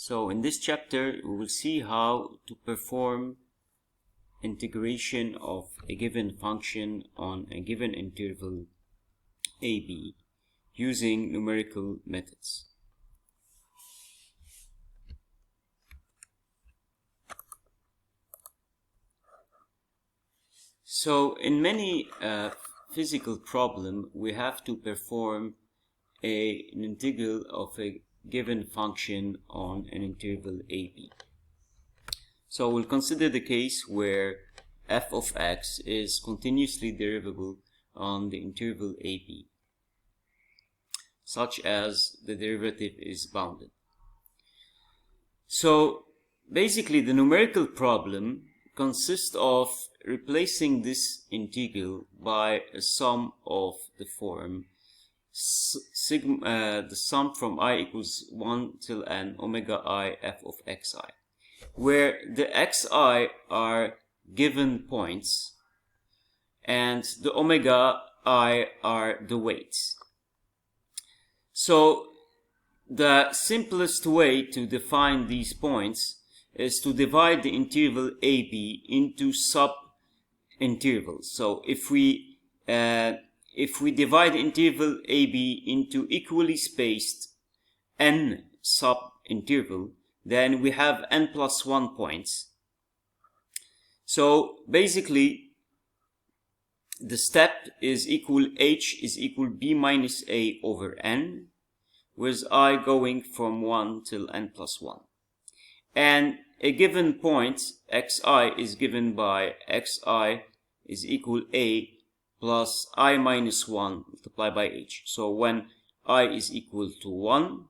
So in this chapter we will see how to perform integration of a given function on a given interval AB using numerical methods. So in many physical problem we have to perform an integral of a given function on an interval AB. So we'll consider the case where f of x is continuously derivable on the interval AB, such as the derivative is bounded. So basically the numerical problem consists of replacing this integral by a sum of the form the sum from I equals 1 till n omega I f of xi, where the xi are given points and the omega I are the weights. So the simplest way to define these points is to divide the interval AB into sub-intervals. So if we divide the interval AB into equally spaced n sub-interval, then we have n plus 1 points. So basically the step is equal h is equal b minus a over n, with I going from 1 till n plus 1. And a given point xi is given by xi is equal a plus I minus 1 multiplied by h. So when I is equal to 1,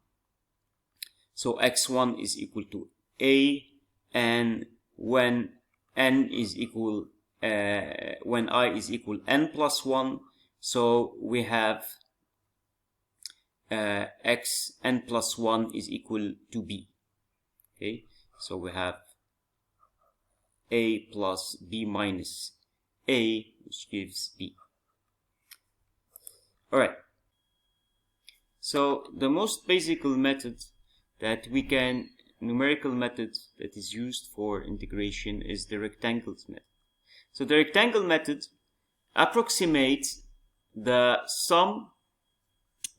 so x1 is equal to a, and when n is equal when I is equal n plus 1, so we have x n plus 1 is equal to b. Okay, so we have a plus b minus a, which gives b. Alright, so the most basic method that we can, numerical method that is used for integration is the rectangles method. So the rectangle method approximates the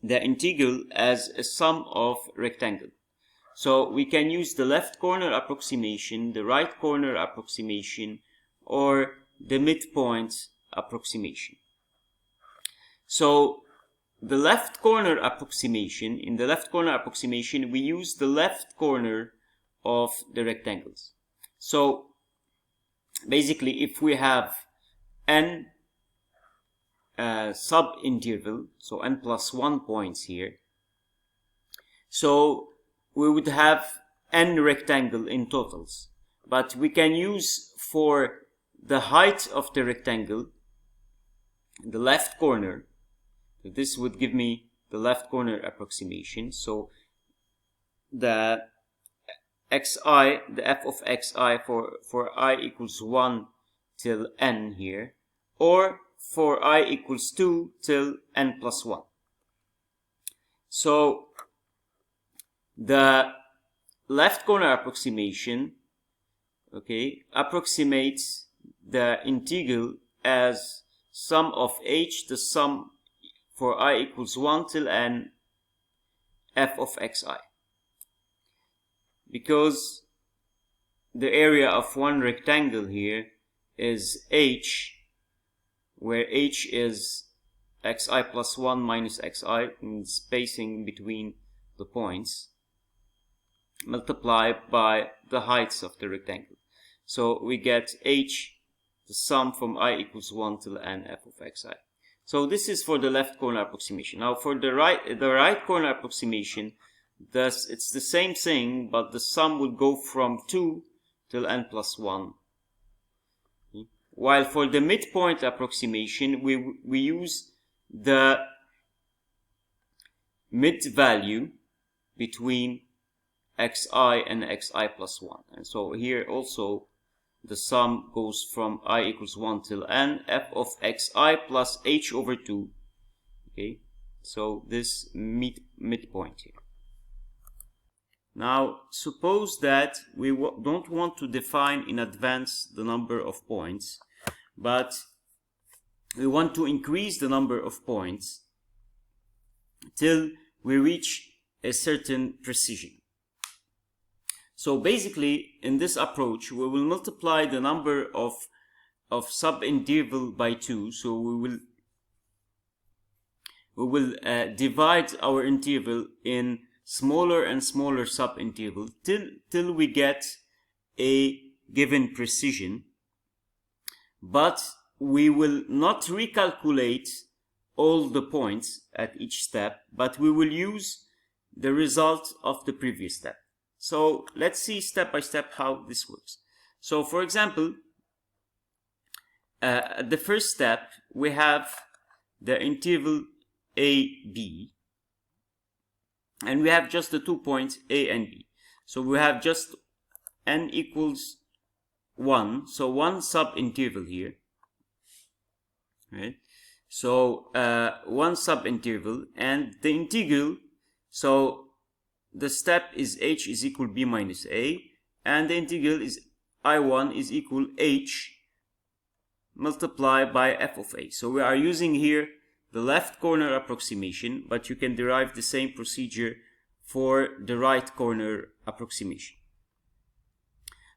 integral as a sum of rectangle. So we can use the left corner approximation, the right corner approximation, or the midpoint approximation. So the left corner approximation, in the left corner approximation, we use the left corner of the rectangles. So basically if we have n sub-interval, so n plus 1 points here, so we would have n rectangle in totals. But we can use for the height of the rectangle the left corner. This would give me the left corner approximation. So the xi, the f of xi for I equals 1 till n here, or for I equals 2 till n plus 1. So the left corner approximation, okay, approximates the integral as sum of h, the sum for I equals 1 till n f of xi, because the area of one rectangle here is h, where h is xi plus 1 minus xi in spacing between the points, multiplied by the heights of the rectangle. So we get h, the sum from I equals 1 till n f of xi. So this is for the left corner approximation. Now for the right corner approximation, thus it's the same thing, but the sum will go from 2 till n plus 1. While for the midpoint approximation, we use the mid value between xi and xi plus 1. And so here also the sum goes from I equals 1 till n f of xi plus h over 2. Okay, so this midpoint here. Now, suppose that we don't want to define in advance the number of points, but we want to increase the number of points till we reach a certain precision. So basically, in this approach, we will multiply the number of sub-interval by 2. So we will divide our interval in smaller and smaller sub-interval till we get a given precision. But we will not recalculate all the points at each step, but we will use the result of the previous step. So let's see step by step how this works. So for example, at the first step, we have the interval a, b, and we have just the 2 points a and b. So we have just n equals 1, so one sub-interval here, right? So one sub-interval, and the integral, so the step is h is equal b minus a, and the integral is I1 is equal h multiplied by f of a. So we are using here the left corner approximation, but you can derive the same procedure for the right corner approximation.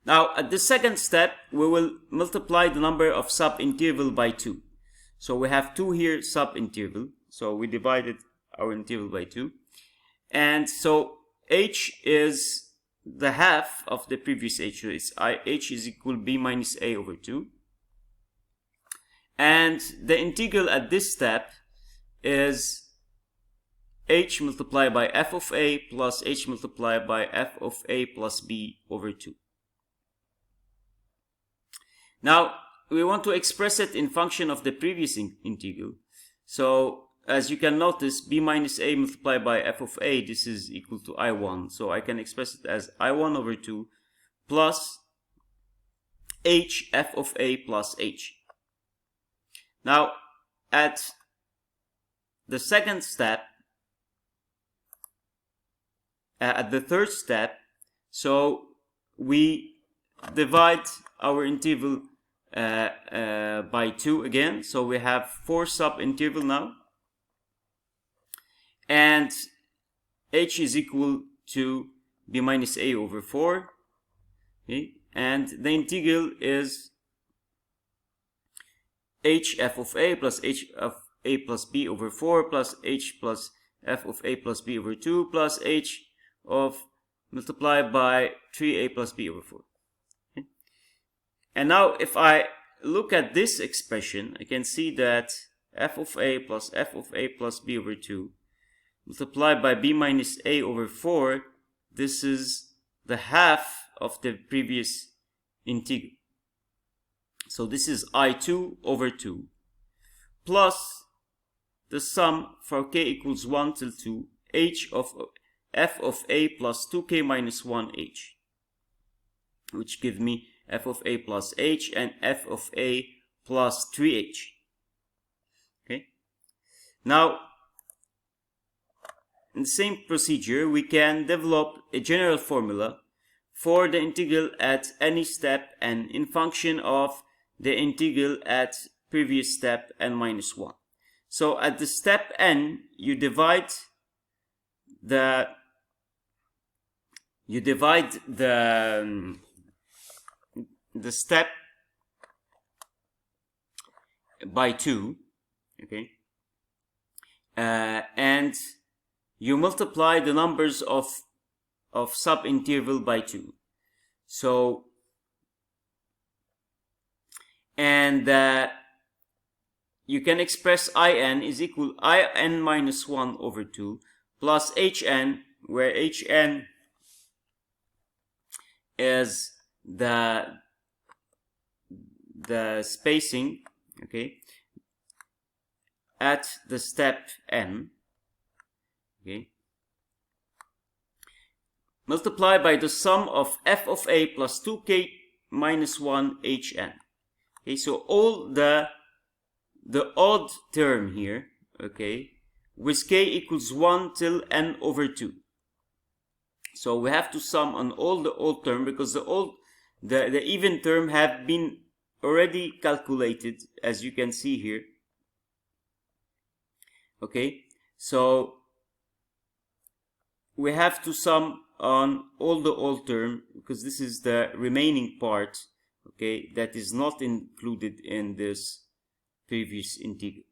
Now, at the second step, we will multiply the number of sub-interval by 2. So we have 2 here sub-interval, so we divided our interval by 2. And so h is the half of the previous h, so it's h is equal b minus a over 2. And the integral at this step is h multiplied by f of a plus h multiplied by f of a plus b over 2. Now, we want to express it in function of the previous integral. So, as you can notice, b minus a multiplied by f of a, this is equal to I1. So I can express it as I1 over 2 plus h f of a plus h. Now, at the second step, at the third step, so we divide our interval by 2 again. So we have 4 sub-interval now. And h is equal to b minus a over 4. Okay? And the integral is h f of a plus h of a plus b over 4 plus h plus f of a plus b over 2 plus h of multiplied by 3a plus b over 4. Okay? And now if I look at this expression, I can see that f of a plus f of a plus b over 2 multiplied by b minus a over 4, this is the half of the previous integral. So this is I2 over 2 plus the sum for k equals 1 till 2, h of f of a plus 2k minus 1h, which gives me f of a plus h and f of a plus 3h. Okay. Now, in the same procedure, we can develop a general formula for the integral at any step n in function of the integral at previous step n minus 1. So at the step n, you divide the step by 2, okay, and you multiply the numbers of sub-interval by 2. So, and you can express in is equal in minus 1 over 2 plus hn, where hn is the spacing, okay, at the step n, okay, multiplied by the sum of f of a plus 2k minus 1 hn. Okay, so all the odd term here, okay, with k equals 1 till n over 2. So we have to sum on all the odd term, because the even term have been already calculated, as you can see here. Okay, so we have to sum on all the old term, because this is the remaining part, okay, that is not included in this previous integral.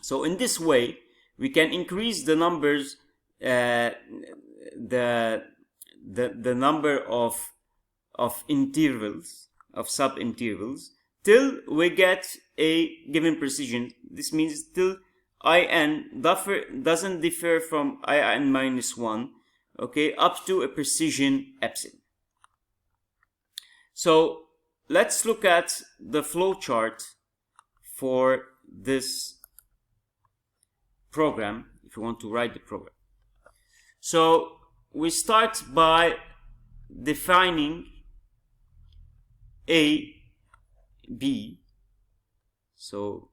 So in this way we can increase the numbers, the number of intervals, of subintervals, till we get a given precision. This means till in doesn't differ from in minus 1, okay, up to a precision epsilon. So let's look at the flowchart for this program, if you want to write the program. So we start by defining a, b, so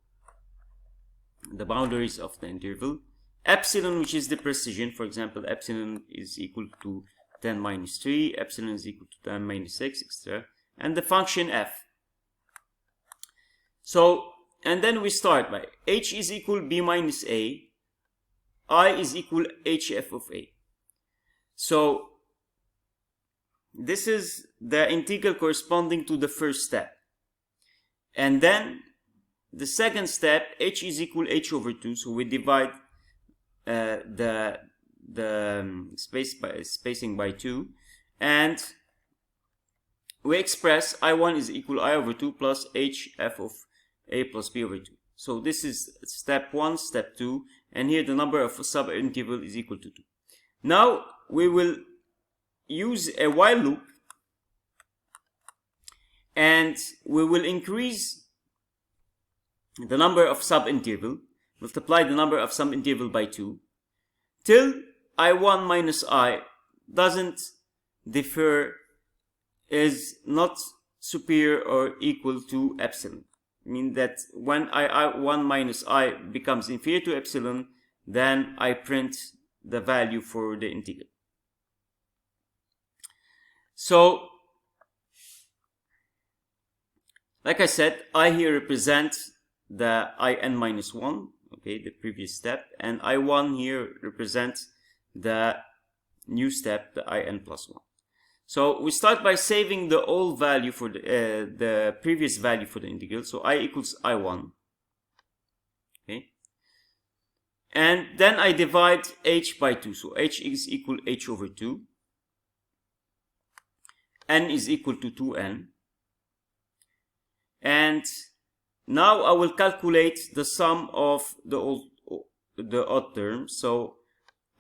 the boundaries of the interval, epsilon, which is the precision. For example, epsilon is equal to 10 minus 3, epsilon is equal to 10 minus 6, etc. And the function f. So, and then we start by h is equal b minus a, I is equal hf of a. So this is the integral corresponding to the first step. And then the second step, h is equal h over 2. So we divide the spacing by 2, and we express I1 is equal I over 2 plus hf of a plus b over 2. So this is step 1, step 2, and here the number of subinterval is equal to 2. Now we will use a while loop, and we will increase the number of subinterval, multiply the number of subinterval by 2, till I1 minus I doesn't differ, is not superior or equal to epsilon. I mean that when I1 minus I becomes inferior to epsilon, then I print the value for the integral. So, like I said, I here represent the in minus 1, okay, the previous step, and I1 here represents the new step, the in plus 1. So we start by saving the old value for the previous value for the integral. So I equals I1, okay, and then I divide h by 2. So h is equal h over 2, n is equal to 2n, and now I will calculate the sum of the odd terms. So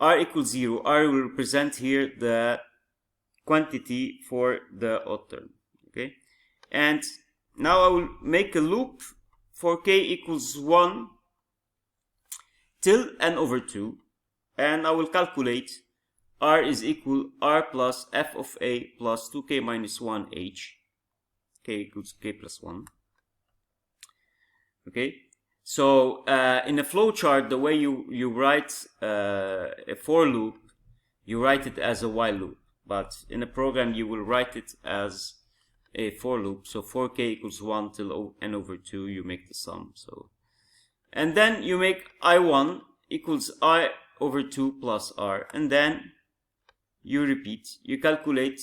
r equals 0. R will represent here the quantity for the odd term, okay? And now I will make a loop for k equals 1 till n over 2, and I will calculate r is equal r plus f of a plus 2k minus 1 h, k equals k plus 1. Okay, so in a flowchart, the way you write a for loop, you write it as a while loop, but in a program you will write it as a for loop. So for k equals 1 till n over 2, you make the sum. So, and then you make I1 equals I over 2 plus r, and then you repeat, you calculate,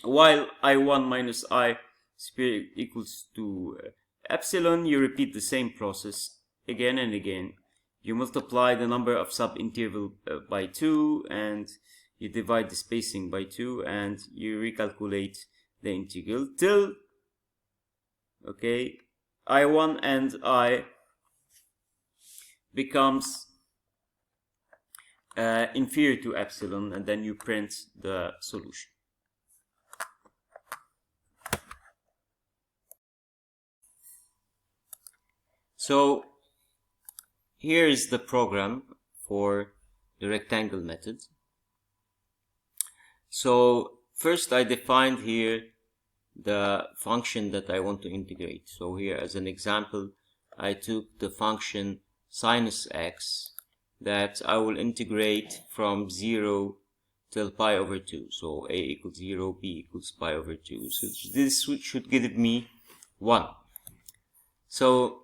while I1 minus I equals to epsilon, you repeat the same process again and again. You multiply the number of subinterval by 2, and you divide the spacing by 2, and you recalculate the integral till, okay, I1 and I becomes inferior to epsilon, and then you print the solution. So here is the program for the rectangle method. So first I defined here the function that I want to integrate. So here as an example, I took the function sinus x, that I will integrate from 0 till pi over 2. So a equals 0, b equals pi over 2. So this should give me 1. So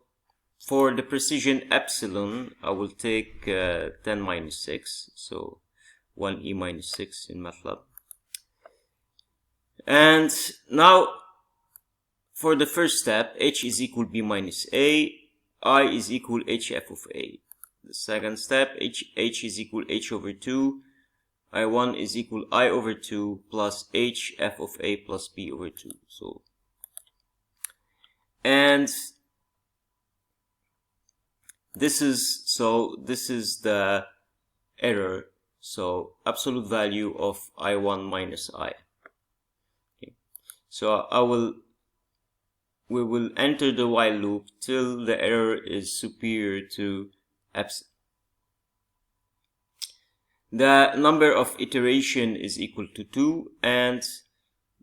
for the precision epsilon, I will take 10 minus 6. So 1e minus 6 in MATLAB. And now for the first step, h is equal b minus a, I is equal hf of a. The second step, h is equal h over 2, I1 is equal I over 2 plus h f of a plus b over 2. So, and this is the error. So absolute value of I1 minus I. Okay. So we will enter the while loop till the error is superior to epsilon. The number of iteration is equal to 2 and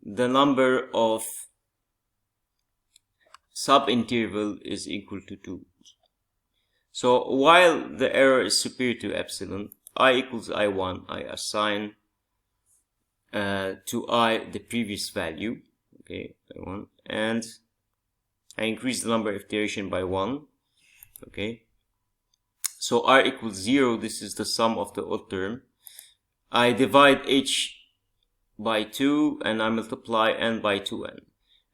the number of subinterval is equal to 2. So while the error is superior to epsilon, I equals I1, I assign to I the previous value, okay, I1, and I increase the number of iteration by 1, okay. So R equals 0, this is the sum of the odd term. I divide h by 2 and I multiply n by 2n.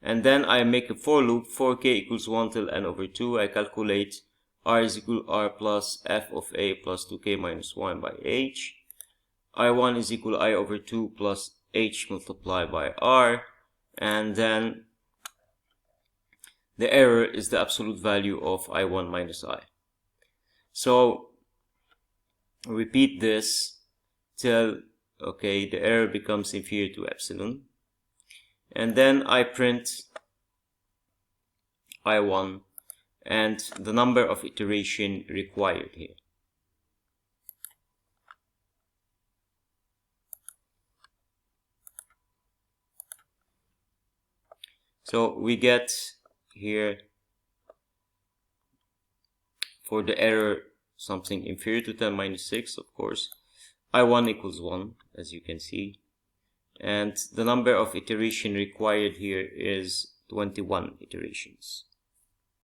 And then I make a for loop for k equals 1 till n over 2. I calculate R is equal to R plus f of a plus 2k minus 1 by h. I1 is equal to I over 2 plus h multiplied by R. And then the error is the absolute value of I1 minus I. So repeat this till, okay, the error becomes inferior to epsilon. And then I print I1 and the number of iteration required here. So we get here for the error something inferior to 10 minus 6, of course. I1 equals 1, as you can see. And the number of iteration required here is 21 iterations.